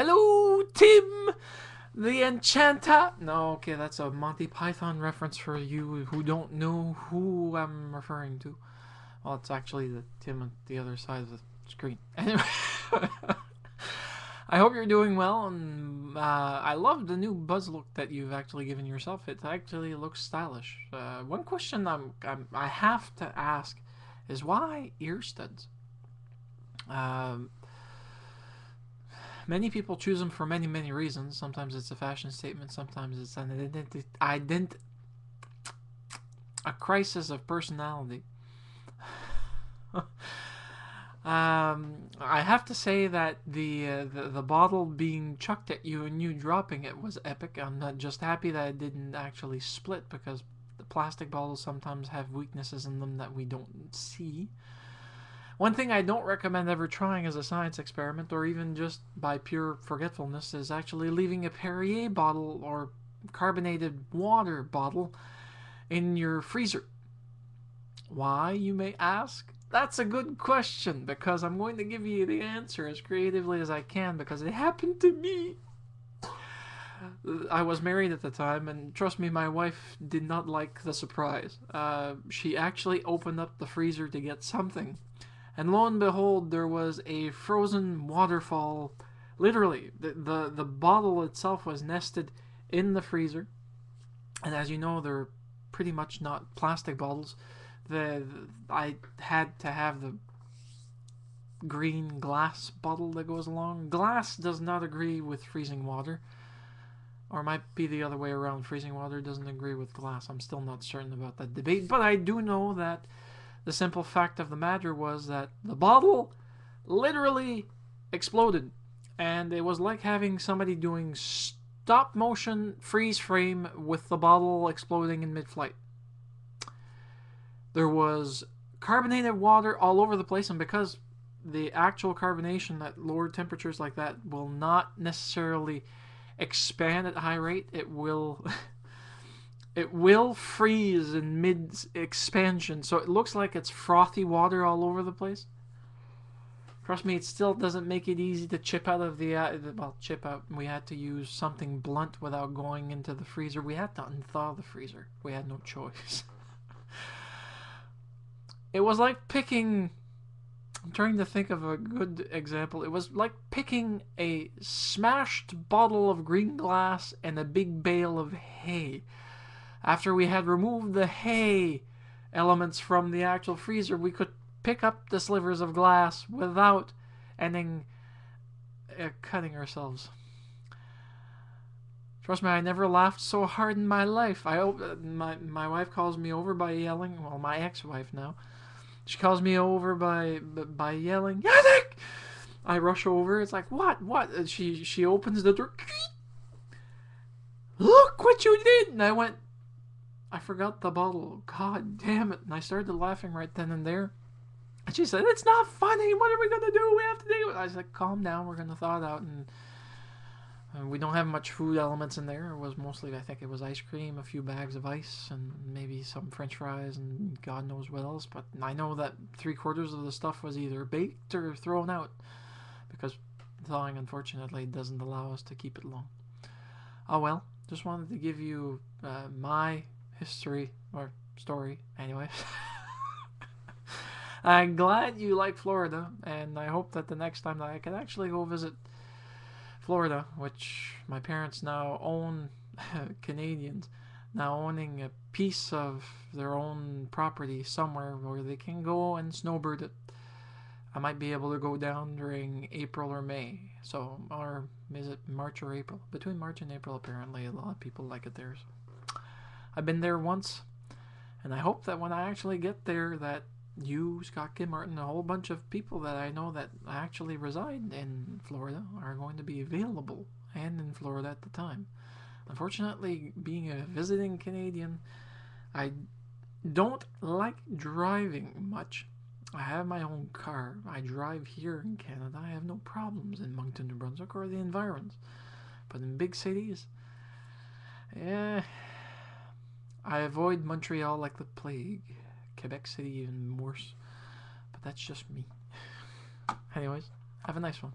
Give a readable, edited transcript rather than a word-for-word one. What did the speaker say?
Hello, Tim, the Enchanter. No, okay, that's a Monty Python reference for you who don't know who I'm referring to. Well, it's actually the Tim on the other side of the screen. Anyway, I hope you're doing well, and I love the new buzz look that you've actually given yourself. It actually looks stylish. One question I have to ask is why ear studs? Um, Many people choose them for many reasons. Sometimes it's a fashion statement. Sometimes it's an a crisis of personality. I have to say that the bottle being chucked at you and you dropping it was epic. I'm not just happy that it didn't actually split, because the plastic bottles sometimes have weaknesses in them that we don't see. One thing I don't recommend ever trying as a science experiment, or even just by pure forgetfulness, is actually leaving a Perrier bottle or carbonated water bottle in your freezer. Why, you may ask? That's a good question, because I'm going to give you the answer as creatively as I can, because it happened to me. I was married at the time, and trust me, my wife did not like the surprise. She actually opened up the freezer to get something, and lo and behold, there was a frozen waterfall. Literally, the bottle itself was nested in the freezer, and as you know, they're pretty much not plastic bottles. I had to have the green glass bottle that goes along. Glass does not agree with freezing water, or it might be the other way around. Freezing water doesn't agree with glass. I'm still not certain about that debate, but I do know that the simple fact of the matter was that the bottle literally exploded, and it was like having somebody doing stop motion freeze frame with the bottle exploding in mid-flight. There was carbonated water all over the place, and because the actual carbonation at lower temperatures like that will not necessarily expand at high rate, it will it will freeze in mid expansion, so it looks like it's frothy water all over the place. Trust me, it still doesn't make it easy to chip out of chip out. We had to use something blunt without going into the freezer. We had to unthaw the freezer. We had no choice. It was like picking... I'm trying to think of a good example. It was like picking a smashed bottle of green glass and a big bale of hay. After we had removed the hay elements from the actual freezer, we could pick up the slivers of glass without ending cutting ourselves. Trust me, I never laughed so hard in my life. My wife calls me over by yelling. Well, my ex-wife now. She calls me over by yelling, Yannick! I rush over. It's like, what? And she opens the door. Look what you did! And I went, I forgot the bottle. God damn it. And I started laughing right then and there. And she said, it's not funny. What are we going to do? We have to do it. I was like, calm down. We're going to thaw it out. And we don't have much food elements in there. It was mostly, I think it was ice cream, a few bags of ice, and maybe some french fries, and God knows what else. But I know that 3/4 of the stuff was either baked or thrown out, because thawing, unfortunately, doesn't allow us to keep it long. Oh well, just wanted to give you my history, or story, anyway. I'm glad you like Florida, and I hope that the next time that I can actually go visit Florida, which my parents now own, Canadians, now owning a piece of their own property somewhere where they can go and snowbird it. I might be able to go down during April or May. So, or is it March or April? Between March and April, apparently, a lot of people like it there. So I've been there once, and I hope that when I actually get there, that you, Scott Kim Martin, a whole bunch of people that I know that actually reside in Florida are going to be available and in Florida at the time. Unfortunately, being a visiting Canadian, I don't like driving much. I have my own car. I drive here in Canada. I have no problems in Moncton, New Brunswick, or the environs. But in big cities, yeah, I avoid Montreal like the plague. Quebec City even worse. But that's just me. Anyways, have a nice one.